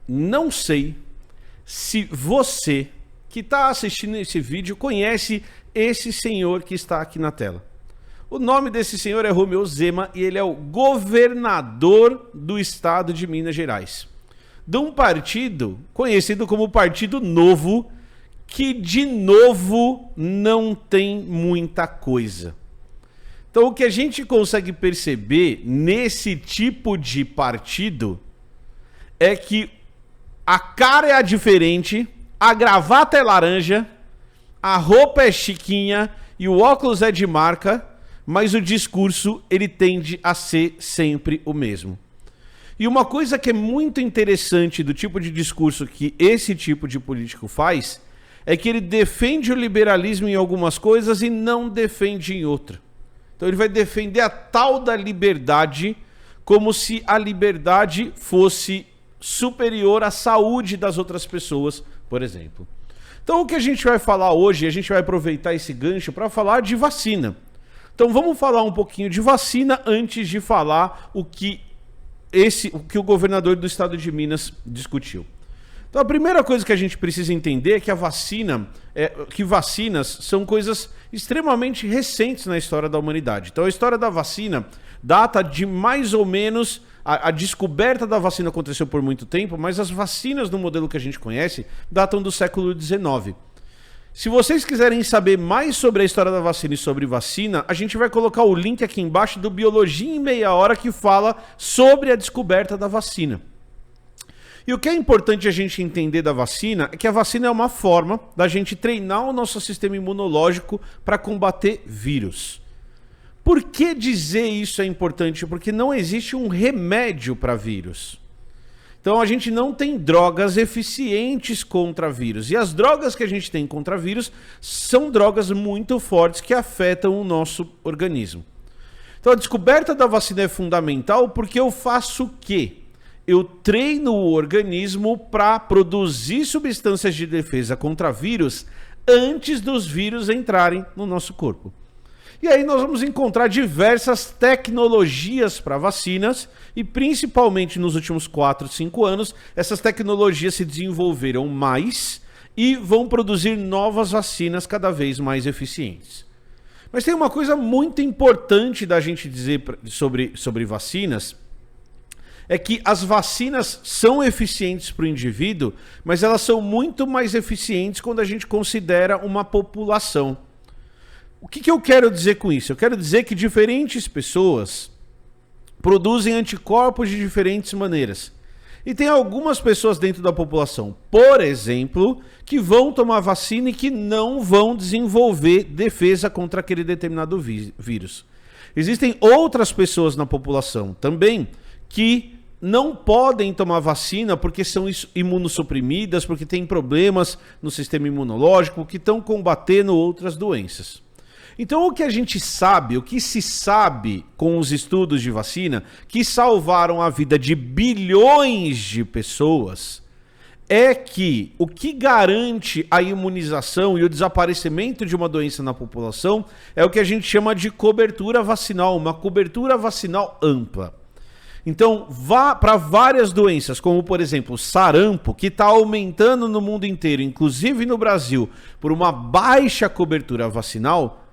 não sei se você que está assistindo esse vídeo conhece esse senhor que está aqui na tela. O nome desse senhor é Romeu Zema e ele é o governador do estado de Minas Gerais. De um partido conhecido como Partido Novo, que de novo não tem muita coisa. Então o que a gente consegue perceber nesse tipo de partido é que a cara é diferente, a gravata é laranja, a roupa é chiquinha e o óculos é de marca, mas o discurso ele tende a ser sempre o mesmo. E uma coisa que é muito interessante do tipo de discurso que esse tipo de político faz é que ele defende o liberalismo em algumas coisas e não defende em outra. Então ele vai defender a tal da liberdade como se a liberdade fosse superior à saúde das outras pessoas, por exemplo. Então o que a gente vai falar hoje, a gente vai aproveitar esse gancho para falar de vacina. Então vamos falar um pouquinho de vacina antes de falar o que o governador do estado de Minas discutiu. Então a primeira coisa que a gente precisa entender é que que vacinas são coisas extremamente recentes na história da humanidade. Então a história da vacina data de mais ou menos... A descoberta da vacina aconteceu por muito tempo, mas as vacinas no modelo que a gente conhece datam do século XIX. Se vocês quiserem saber mais sobre a história da vacina e sobre vacina, a gente vai colocar o link aqui embaixo do Biologia em Meia Hora que fala sobre a descoberta da vacina. E o que é importante a gente entender da vacina é que a vacina é uma forma da gente treinar o nosso sistema imunológico para combater vírus. Por que dizer isso é importante? Porque não existe um remédio para vírus. Então a gente não tem drogas eficientes contra vírus. E as drogas que a gente tem contra vírus são drogas muito fortes que afetam o nosso organismo. Então a descoberta da vacina é fundamental porque eu faço o quê? Eu treino o organismo para produzir substâncias de defesa contra vírus antes dos vírus entrarem no nosso corpo. E aí nós vamos encontrar diversas tecnologias para vacinas e principalmente nos últimos 4, 5 anos, essas tecnologias se desenvolveram mais e vão produzir novas vacinas cada vez mais eficientes. Mas tem uma coisa muito importante da gente dizer sobre vacinas, é que as vacinas são eficientes para o indivíduo, mas elas são muito mais eficientes quando a gente considera uma população. O que eu quero dizer com isso? Eu quero dizer que diferentes pessoas produzem anticorpos de diferentes maneiras. E tem algumas pessoas dentro da população, por exemplo, que vão tomar vacina e que não vão desenvolver defesa contra aquele determinado vírus. Existem outras pessoas na população também que não podem tomar vacina porque são imunossuprimidas, porque têm problemas no sistema imunológico, que estão combatendo outras doenças. Então o que a gente sabe, o que se sabe com os estudos de vacina, que salvaram a vida de bilhões de pessoas, é que o que garante a imunização e o desaparecimento de uma doença na população é o que a gente chama de cobertura vacinal, uma cobertura vacinal ampla. Então, para várias doenças, como por exemplo sarampo, que está aumentando no mundo inteiro, inclusive no Brasil, por uma baixa cobertura vacinal.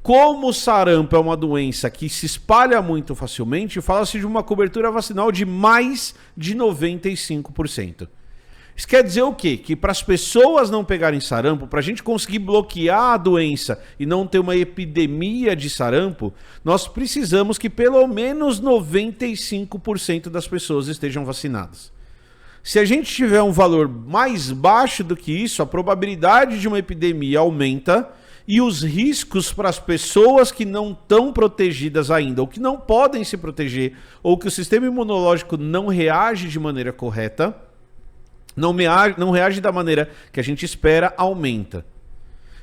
Como o sarampo é uma doença que se espalha muito facilmente, fala-se de uma cobertura vacinal de mais de 95%. Isso quer dizer o quê? Que para as pessoas não pegarem sarampo, para a gente conseguir bloquear a doença e não ter uma epidemia de sarampo, nós precisamos que pelo menos 95% das pessoas estejam vacinadas. Se a gente tiver um valor mais baixo do que isso, a probabilidade de uma epidemia aumenta e os riscos para as pessoas que não estão protegidas ainda, ou que não podem se proteger, ou que o sistema imunológico não reage de maneira correta, não reage da maneira que a gente espera, aumenta.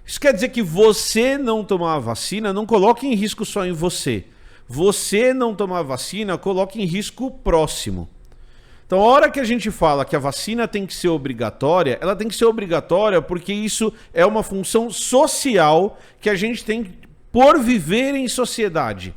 Isso quer dizer que você não tomar a vacina não coloca em risco só em você. Você não tomar a vacina coloca em risco o próximo. Então, a hora que a gente fala que a vacina tem que ser obrigatória, ela tem que ser obrigatória porque isso é uma função social que a gente tem por viver em sociedade.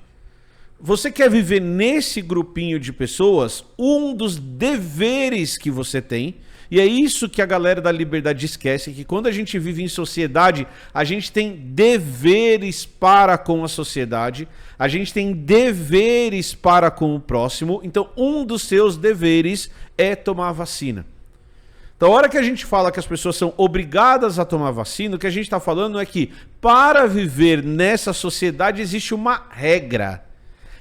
você quer viver nesse grupinho de pessoas, um dos deveres que você tem, e é isso que a galera da liberdade esquece, que quando a gente vive em sociedade, a gente tem deveres para com a sociedade, a gente tem deveres para com o próximo, então um dos seus deveres é tomar a vacina. Então, a hora que a gente fala que as pessoas são obrigadas a tomar vacina, o que a gente está falando é que para viver nessa sociedade existe uma regra.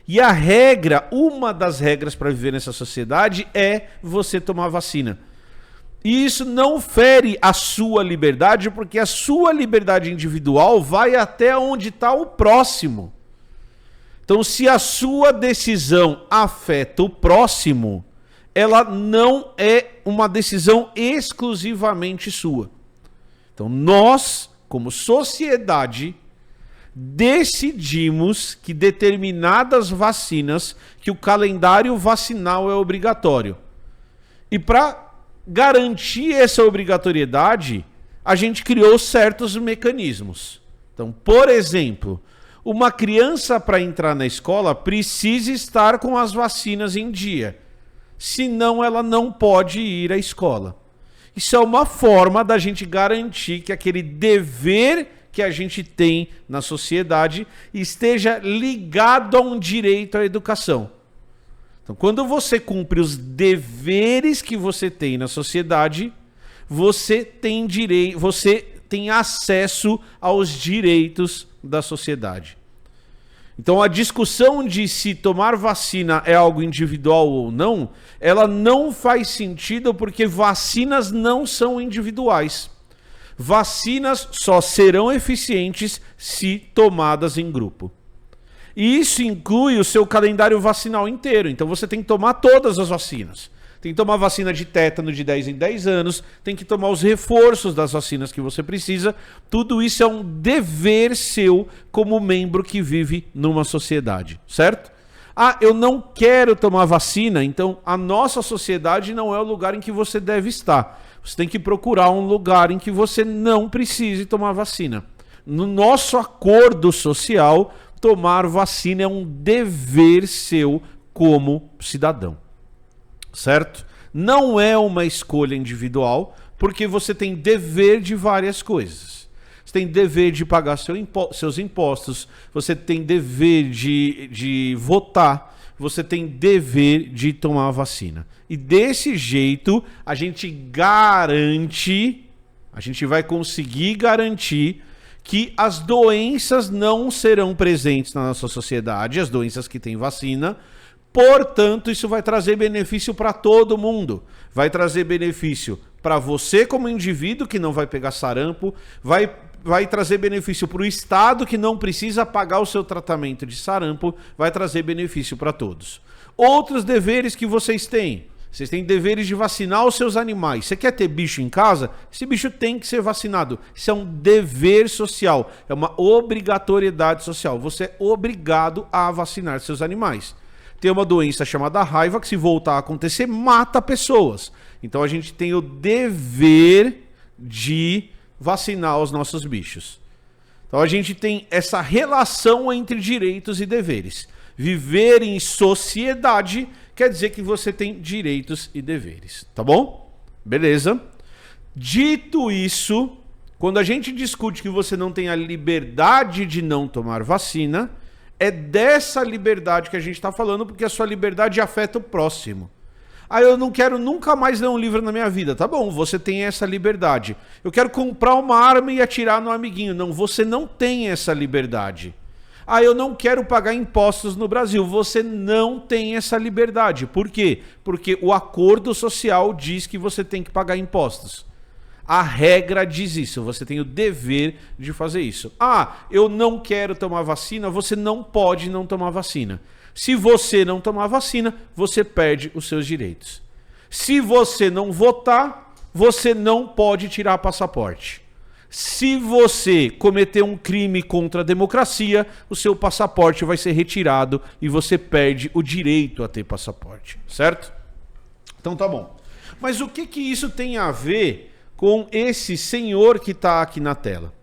E a regra, uma das regras para viver nessa sociedade é você tomar vacina. E isso não fere a sua liberdade, porque a sua liberdade individual vai até onde está o próximo. Então, se a sua decisão afeta o próximo, ela não é uma decisão exclusivamente sua. Então, nós, como sociedade, decidimos que determinadas vacinas, que o calendário vacinal é obrigatório. E para garantir essa obrigatoriedade, a gente criou certos mecanismos. Então, por exemplo, uma criança para entrar na escola precisa estar com as vacinas em dia. Senão ela não pode ir à escola. Isso é uma forma da gente garantir que aquele dever que a gente tem na sociedade esteja ligado a um direito à educação. Então, quando você cumpre os deveres que você tem na sociedade, você tem direito, você tem acesso aos direitos da sociedade. Então, a discussão de se tomar vacina é algo individual ou não, ela não faz sentido porque vacinas não são individuais. Vacinas só serão eficientes se tomadas em grupo. E isso inclui o seu calendário vacinal inteiro. Então, você tem que tomar todas as vacinas. Tem que tomar vacina de tétano de 10 em 10 anos, tem que tomar os reforços das vacinas que você precisa. Tudo isso é um dever seu como membro que vive numa sociedade, certo? Ah, eu não quero tomar vacina, então a nossa sociedade não é o lugar em que você deve estar. Você tem que procurar um lugar em que você não precise tomar vacina. No nosso acordo social, tomar vacina é um dever seu como cidadão. Certo? Não é uma escolha individual, porque você tem dever de várias coisas. Você tem dever de pagar seus impostos, você tem dever de votar, você tem dever de tomar a vacina. E desse jeito, a gente vai conseguir garantir que as doenças não serão presentes na nossa sociedade, as doenças que têm vacina. Portanto, isso vai trazer benefício para todo mundo. Vai trazer benefício para você como indivíduo que não vai pegar sarampo, vai trazer benefício para o Estado que não precisa pagar o seu tratamento de sarampo, vai trazer benefício para todos. Outros deveres que vocês têm. Vocês têm deveres de vacinar os seus animais. Você quer ter bicho em casa? Esse bicho tem que ser vacinado. Isso é um dever social, é uma obrigatoriedade social. Você é obrigado a vacinar seus animais. Tem uma doença chamada raiva que, se voltar a acontecer, mata pessoas. Então a gente tem o dever de vacinar os nossos bichos. Então a gente tem essa relação entre direitos e deveres. Viver em sociedade quer dizer que você tem direitos e deveres, tá bom? Beleza? Dito isso, quando a gente discute que você não tem a liberdade de não tomar vacina, é dessa liberdade que a gente está falando, porque a sua liberdade afeta o próximo. Ah, eu não quero nunca mais ler um livro na minha vida. Tá bom, você tem essa liberdade. Eu quero comprar uma arma e atirar no amiguinho. Não, você não tem essa liberdade. Ah, eu não quero pagar impostos no Brasil. Você não tem essa liberdade. Por quê? Porque o acordo social diz que você tem que pagar impostos. A regra diz isso, você tem o dever de fazer isso. Ah, eu não quero tomar vacina, você não pode não tomar vacina. Se você não tomar vacina, você perde os seus direitos. Se você não votar, você não pode tirar passaporte. Se você cometer um crime contra a democracia, o seu passaporte vai ser retirado e você perde o direito a ter passaporte, certo? Então tá bom. Mas o que isso tem a ver com esse senhor que está aqui na tela?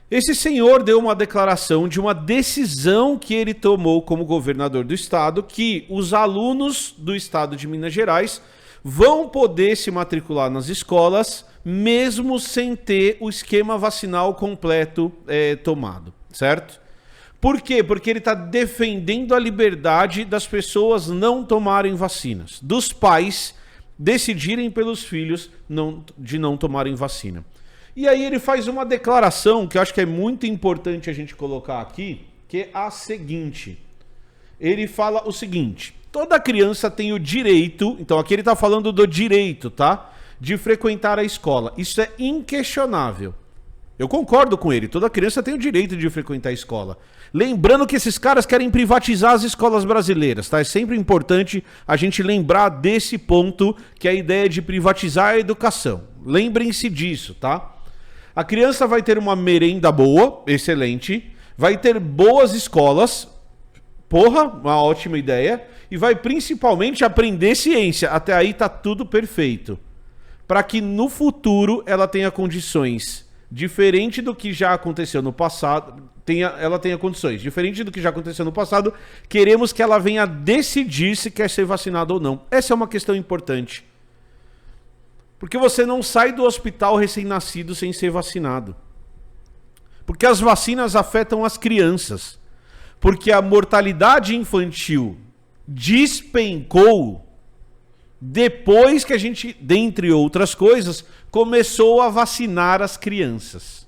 Esse senhor deu uma declaração de uma decisão que ele tomou como governador do estado, que os alunos do estado de Minas Gerais vão poder se matricular nas escolas, mesmo sem ter o esquema vacinal completo tomado, certo? Por quê? Porque ele está defendendo a liberdade das pessoas não tomarem vacinas, dos pais decidirem pelos filhos de não tomarem vacina. E aí ele faz uma declaração que eu acho que é muito importante a gente colocar aqui, que é a seguinte. Ele fala o seguinte: toda criança tem o direito, então aqui ele está falando do direito, tá? De frequentar a escola. Isso é inquestionável. Eu concordo com ele, toda criança tem o direito de frequentar a escola. Lembrando que esses caras querem privatizar as escolas brasileiras, tá? É sempre importante a gente lembrar desse ponto, que é a ideia de privatizar a educação. Lembrem-se disso, tá? A criança vai ter uma merenda boa, excelente, vai ter boas escolas, porra, uma ótima ideia, e vai principalmente aprender ciência. Até aí tá tudo perfeito. Para que no futuro ela tenha condições diferente do que já aconteceu no passado, ela tenha condições. Diferente do que já aconteceu no passado, queremos que ela venha decidir se quer ser vacinada ou não. Essa é uma questão importante. Porque você não sai do hospital recém-nascido sem ser vacinado. Porque as vacinas afetam as crianças. Porque a mortalidade infantil despencou depois que a gente, dentre outras coisas, começou a vacinar as crianças.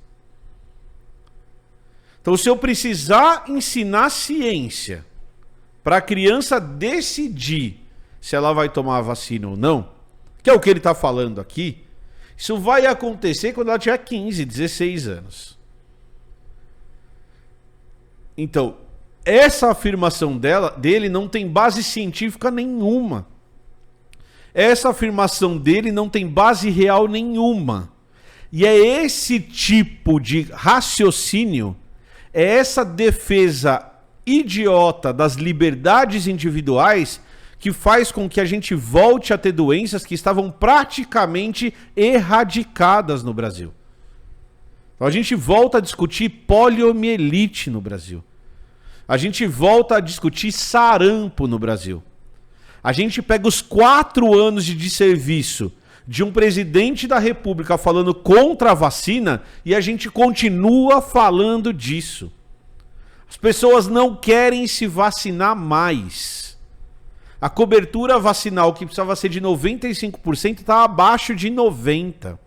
Então, se eu precisar ensinar ciência para a criança decidir se ela vai tomar a vacina ou não, que é o que ele está falando aqui, isso vai acontecer quando ela tiver 15, 16 anos. Então, essa afirmação dele não tem base científica nenhuma. Essa afirmação dele não tem base real nenhuma. E é esse tipo de raciocínio, é essa defesa idiota das liberdades individuais que faz com que a gente volte a ter doenças que estavam praticamente erradicadas no Brasil. Então a gente volta a discutir poliomielite no Brasil. A gente volta a discutir sarampo no Brasil. A gente pega os 4 anos de desserviço de um presidente da República falando contra a vacina e a gente continua falando disso. As pessoas não querem se vacinar mais. A cobertura vacinal, que precisava ser de 95%, está abaixo de 90%.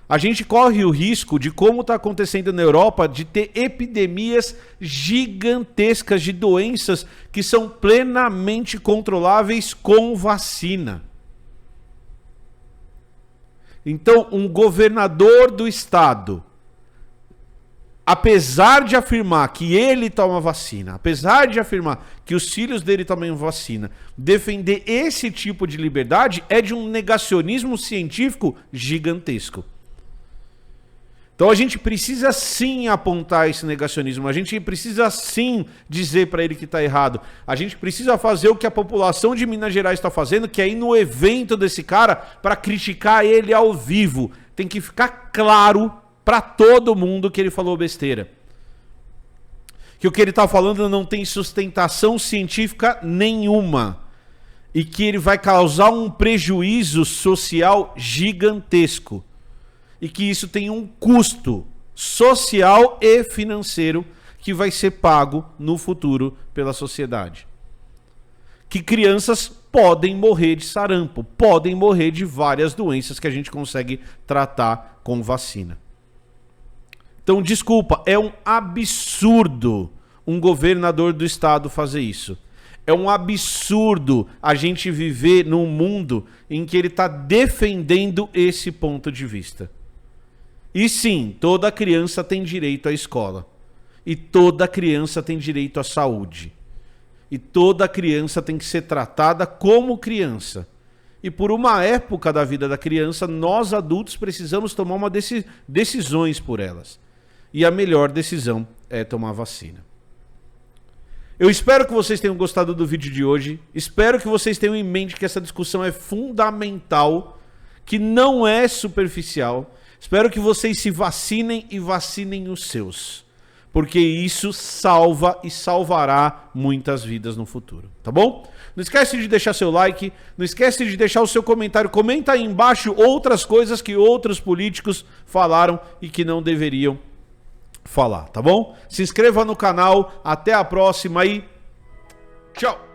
A gente corre o risco de, como está acontecendo na Europa, de ter epidemias gigantescas de doenças que são plenamente controláveis com vacina. Então, um governador do estado, apesar de afirmar que ele toma vacina, apesar de afirmar que os filhos dele tomam vacina, defender esse tipo de liberdade é de um negacionismo científico gigantesco. Então a gente precisa sim apontar esse negacionismo, a gente precisa sim dizer para ele que está errado, a gente precisa fazer o que a população de Minas Gerais está fazendo, que é ir no evento desse cara para criticar ele ao vivo. Tem que ficar claro para todo mundo que ele falou besteira. Que o que ele está falando não tem sustentação científica nenhuma. E que ele vai causar um prejuízo social gigantesco. E que isso tem um custo social e financeiro que vai ser pago no futuro pela sociedade. Que crianças podem morrer de sarampo, podem morrer de várias doenças que a gente consegue tratar com vacina. Então, desculpa, é um absurdo um governador do estado fazer isso. É um absurdo a gente viver num mundo em que ele está defendendo esse ponto de vista. E sim, toda criança tem direito à escola. E toda criança tem direito à saúde. E toda criança tem que ser tratada como criança. E por uma época da vida da criança, nós adultos precisamos tomar decisões por elas. E a melhor decisão é tomar vacina. Eu espero que vocês tenham gostado do vídeo de hoje. Espero que vocês tenham em mente que essa discussão é fundamental, que não é superficial. Espero que vocês se vacinem e vacinem os seus, porque isso salva e salvará muitas vidas no futuro, tá bom? Não esquece de deixar seu like, não esquece de deixar o seu comentário, comenta aí embaixo outras coisas que outros políticos falaram e que não deveriam falar, tá bom? Se inscreva no canal, até a próxima e tchau!